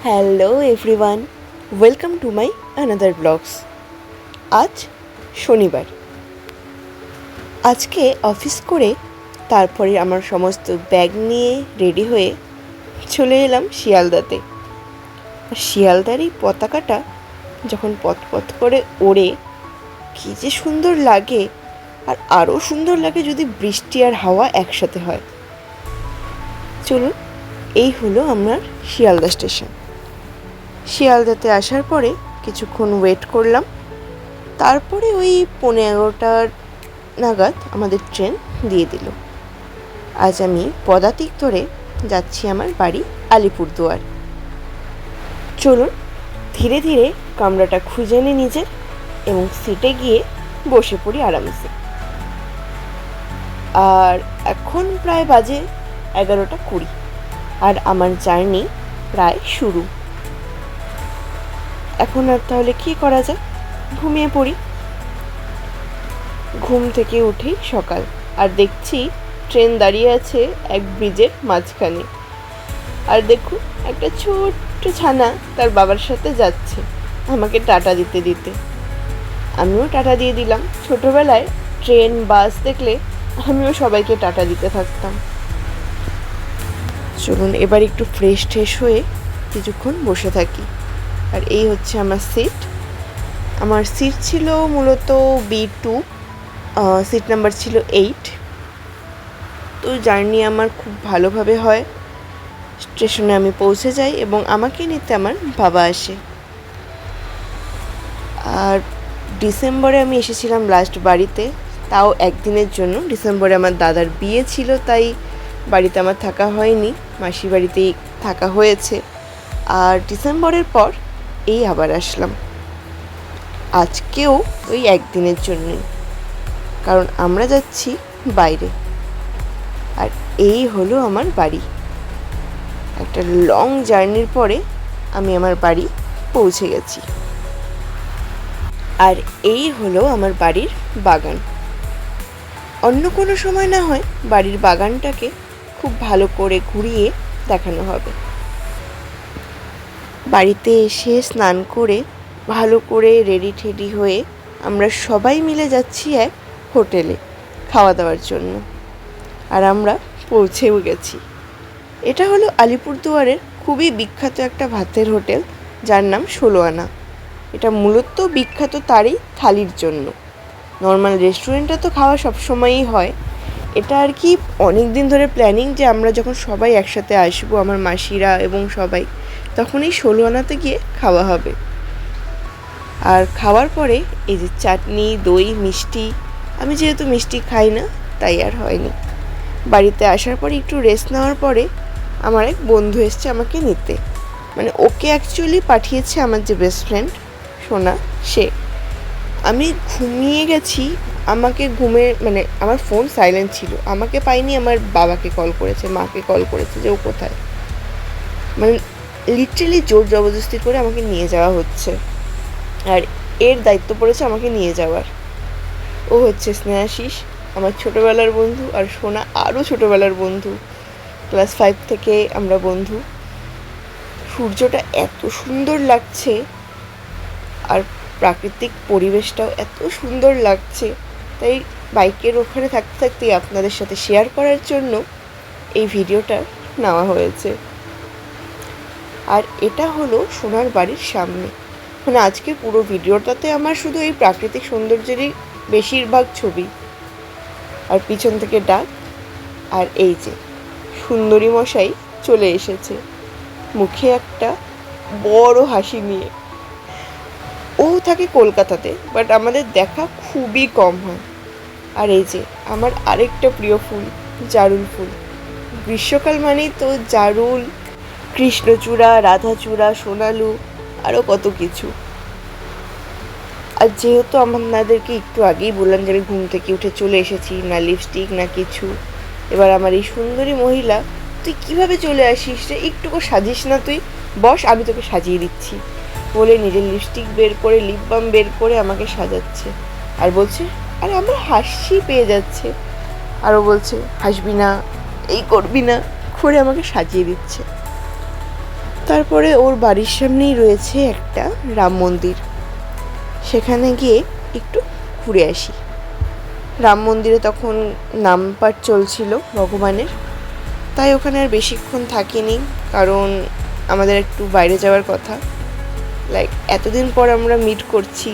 Hello everyone, welcome to my another blogs. আজ শনিবার। আজকে অফিস করে তারপরে আমার সমস্ত ব্যাগ নিয়ে রেডি হয়ে চলে এলাম শিয়ালদাতে। আর শিয়ালদার এই পতাকাটা যখন পথ করে ওড়ে কী যে সুন্দর লাগে, আর আরও সুন্দর লাগে যদি বৃষ্টি আর হাওয়া একসাথে হয়। চলুন, এই হলো আমার শিয়ালদা স্টেশন। শিয়ালদাতে আসার পরে কিছুক্ষণ ওয়েট করলাম, তারপরে ওই 11:15 নাগাদ আমাদের ট্রেন দিয়ে দিল। আজ আমি পদাতিক ধরে যাচ্ছি আমার বাড়ি আলিপুরদুয়ার। চলুন ধীরে ধীরে কামরাটা খুঁজে নিই নিজের এবং সিটে গিয়ে বসে পড়ি আরামসে। আর এখন প্রায় বাজে 11:20 আর আমার জার্নি প্রায় শুরু। এখন আর তাহলে কী করা যায়, ঘুমিয়ে পড়ি। ঘুম থেকে উঠেই সকাল, আর দেখছি ট্রেন দাঁড়িয়ে আছে এক ব্রিজের মাঝখানে। আর দেখুন একটা ছোট্ট ছানা তার বাবার সাথে যাচ্ছে আমাকে টাটা দিতে দিতে। আমিও টাটা দিয়ে দিলাম। ছোটোবেলায় ট্রেন বাস দেখলে আমিও সবাইকে টাটা দিতে থাকতাম। চলুন এবার একটু ফ্রেশ হয়ে কিছুক্ষণ বসে থাকি। আর এই হচ্ছে আমার সিট। আমার সিট ছিল মূলত B2, সিট নাম্বার ছিল 8। তো জার্নি আমার খুব ভালোভাবে হয়। স্টেশনে আমি পৌঁছে যাই এবং আমাকে নিতে আমার বাবা আসে। আর ডিসেম্বরে আমি এসেছিলাম লাস্ট বাড়িতে, তাও একদিনের জন্য। ডিসেম্বরে আমার দাদার বিয়ে ছিল, তাই বাড়িতে আমার থাকা হয়নি, মাসির বাড়িতেই থাকা হয়েছে। আর ডিসেম্বরের পর এই আবার আসলাম, আজকেও ওই একদিনের জন্যই, কারণ আমরা যাচ্ছি বাইরে। আর এই হলো আমার বাড়ি। একটা লং জার্নির পরে আমি আমার বাড়ি পৌঁছে গেছি। আর এই হলো আমার বাড়ির বাগান। অন্য কোনো সময় না হয় বাড়ির বাগানটাকে খুব ভালো করে ঘুরিয়ে দেখানো হবে। বাড়িতে এসে স্নান করে ভালো করে রেডি হয়ে আমরা সবাই মিলে যাচ্ছি এক হোটেলে খাওয়া দাওয়ার জন্য। আর আমরা পৌঁছেও গেছি। এটা হলো আলিপুরদুয়ারের খুবই বিখ্যাত একটা ভাতের হোটেল, যার নাম 16 আনা। এটা মূলত বিখ্যাত তারই থালির জন্য। নর্মাল রেস্টুরেন্টে তো খাওয়া সবসময়ই হয়, এটা আর কি অনেক দিন ধরে প্ল্যানিং যে আমরা যখন সবাই একসাথে আসবো, আমার মাসিরা এবং সবাই, তখন এই 16 আনাতে গিয়ে খাওয়া হবে। আর খাওয়ার পরে এই যে চাটনি, দই, মিষ্টি, আমি যেহেতু মিষ্টি খাই না তাই আর হয়নি। বাড়িতে আসার পরে একটু রেস্ট নেওয়ার পরে আমার এক বন্ধু এসছে আমাকে নিতে। মানে ওকে অ্যাকচুয়ালি পাঠিয়েছে আমার যে বেস্ট ফ্রেন্ড সোনা, সে। আমি ঘুমিয়ে গেছি, আমাকে মানে আমার ফোন সাইলেন্ট ছিল, আমাকে পাইনি, আমার বাবাকে কল করেছে, মাকে কল করেছে যে ও কোথায়। মানে লিটারেলি জোর জবরদস্তি করে আমাকে নিয়ে যাওয়া হচ্ছে, আর এর দায়িত্ব পড়েছে আমাকে নিয়ে যাওয়ার। ও হচ্ছে স্নেহাশিস, আমার ছোটোবেলার বন্ধু, আর সোনা আরও ছোটোবেলার বন্ধু। ক্লাস 5 থেকে আমরা বন্ধু। সূর্যটা এত সুন্দর লাগছে আর প্রাকৃতিক পরিবেশটাও এত সুন্দর লাগছে, তাই বাইকের ওখানে থাকতে থাকতেই আপনাদের সাথে শেয়ার করার জন্য এই ভিডিওটা নেওয়া হয়েছে। আর এটা হলো সোনার বাড়ির সামনে। মানে আজকে পুরো ভিডিওটাতে আমার শুধু এই প্রাকৃতিক সৌন্দর্যেরই বেশিরভাগ ছবি। আর পিছন থেকে ডাক, আর এই যে সুন্দরী মশাই চলে এসেছে, মুখে একটা বড় হাসি নিয়ে। ও থাকে কলকাতাতে, বাট আমাদের দেখা খুবই কম হয়। আর এই যে আমার আরেকটা প্রিয় ফুল, জারুল ফুল। গ্রীষ্মকাল মানেই তো জারুল, কৃষ্ণচূড়া, রাধাচূড়া, সোনালু, আরও কত কিছু। আর যেহেতু আপনাদেরকে একটু আগেই বললাম যে আমি ঘুম থেকে উঠে চলে এসেছি, না লিপস্টিক না কিছু। এবার আমার এই সুন্দরী মহিলা, তুই কিভাবে চলে আসিস রে, একটুকু সাজিস না, তুই বস, আমি তোকে সাজিয়ে দিচ্ছি বলে নিজের লিপস্টিক বের করে, লিপ বাম বের করে আমাকে সাজাচ্ছে। আর বলছে, আরে আমার হাসি পেয়ে যাচ্ছে। আরও বলছে, হাসবি না, এই করবি না, করে আমাকে সাজিয়ে দিচ্ছে। তারপরে ওর বাড়ির সামনেই রয়েছে একটা রাম মন্দির, সেখানে গিয়ে একটু ঘুরে আসি। রাম মন্দিরে তখন নামপাঠ চলছিল ভগবানের, তাই ওখানে আর বেশিক্ষণ থাকিনি, কারণ আমাদের একটু বাইরে যাওয়ার কথা। লাইক এতদিন পর আমরা মিট করছি,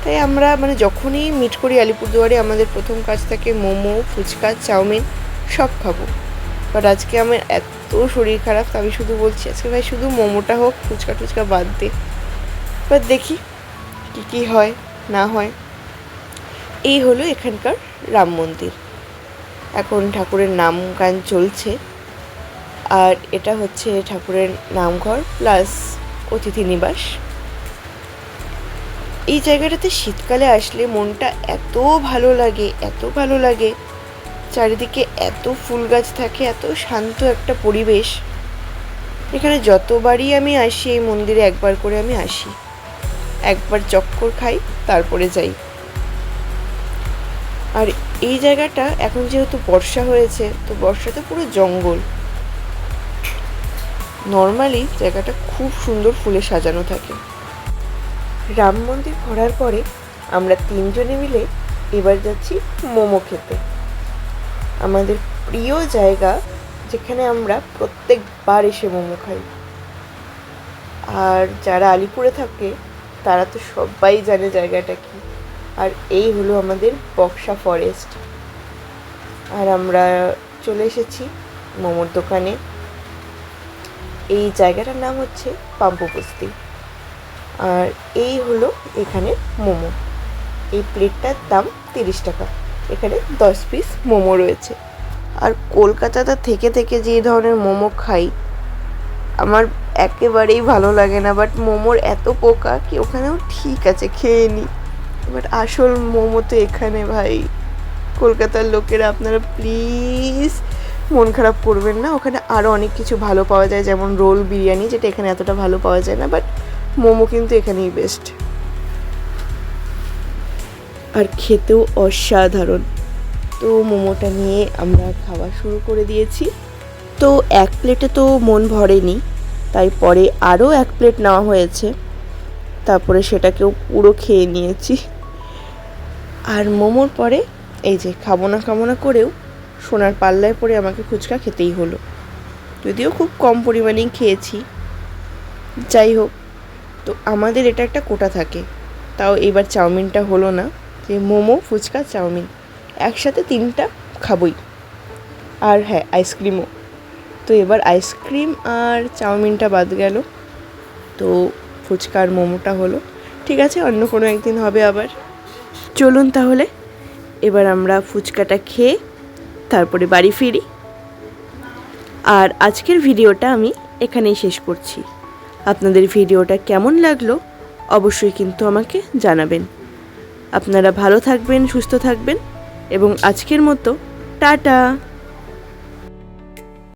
তাই আমরা যখনই মিট করি আলিপুরদুয়ারে আমাদের প্রথম কাজ থাকে মোমো, ফুচকা, চাউমিন সব খাবো। বাট আজকে আমার এত শরীর খারাপ, আমি শুধু বলছি আজকে ভাই শুধু মোমোটা হোক, ফুচকা টুচকা বাদ দে। বাট দেখি কী হয় না হয়। এই হলো এখানকার রাম মন্দির। এখন ঠাকুরের নাম গান চলছে, আর এটা হচ্ছে ঠাকুরের নামঘর প্লাস অতিথি নিবাস। এই জায়গাটাতে শীতকালে আসলে মনটা এত ভালো লাগে, এত ভালো লাগে। চারিদিকে এত ফুল গাছ থাকে, এত শান্ত একটা পরিবেশ। এখানে যতবারই আমি আসি এই মন্দিরে একবার করে আমি আসি, একবার চক্কর খাই তারপরে যাই। আর এই জায়গাটা এখন যেহেতু বর্ষা হয়েছে, তো বর্ষাতে পুরো জঙ্গল। নর্মালি জায়গাটা খুব সুন্দর ফুলে সাজানো থাকে। রাম মন্দির ঘোরার পরে আমরা তিনজনে মিলে এবার যাচ্ছি মোমো খেতে। আমাদের প্রিয় জায়গা, যেখানে আমরা প্রত্যেকবার এসে মোমো খাই। আর যারা আলিপুরে থাকে তারা তো সবাই জানে জায়গাটা কি। আর এই হলো আমাদের বক্সা ফরেস্ট। আর আমরা চলে এসেছি মোমোর দোকানে। এই জায়গাটার নাম হচ্ছে পাম্পু বস্তি। আর এই হলো এখানে মোমো। এই প্লেটটার দাম 30 টাকা। এখানে 10 পিস মোমো রয়েছে। আর কলকাতাতে থেকে থেকে যে ধরনের মোমো খাই আমার একেবারেই ভালো লাগে না। বাট মোমোর এত পোকা কি ওখানেও ঠিক আছে, খেয়ে নিই। বাট আসল মোমো তো এখানে ভাই। কলকাতার লোকেরা আপনারা প্লিজ মন খারাপ করবেন না, ওখানে আরও অনেক কিছু ভালো পাওয়া যায়, যেমন রোল, বিরিয়ানি, যেটা এখানে এতটা ভালো পাওয়া যায় না। বাট মোমো কিন্তু এখানেই বেস্ট, আর খেতেও অসাধারণ। তো মোমোটা নিয়ে আমরা খাওয়া শুরু করে দিয়েছি। তো এক প্লেটে তো মন ভরেনি, তাই পরে আরও এক প্লেট নেওয়া হয়েছে। তারপরে সেটাকেও পুরো খেয়ে নিয়েছি। আর মোমোর পরে এই যে খাবো না করেও সোনার পাল্লায় পড়ে আমাকে ফুচকা খেতেই হলো, যদিও খুব কম পরিমাণেই খেয়েছি। যাই হোক, তো আমাদের এটা একটা কোটা থাকে। তাও এবার চাউমিনটা হলো না, যে মোমো, ফুচকা, চাউমিন একসাথে 3টা খাবই। আর হ্যাঁ, আইসক্রিমও। তো এবার আইসক্রিম আর চাউমিনটা বাদ গেল, তো ফুচকা আর মোমোটা হলো। ঠিক আছে, অন্য কোনো একদিন হবে আবার। চলুন তাহলে এবার আমরা ফুচকাটা খেয়ে তারপরে বাড়ি ফিরি। আর আজকের ভিডিওটা আমি এখানেই শেষ করছি। আপনাদের ভিডিওটা কেমন লাগলো অবশ্যই কিন্তু আমাকে জানাবেন। আপনারা ভালো থাকবেন, সুস্থ থাকবেন, এবং আজকের মতো টাটা।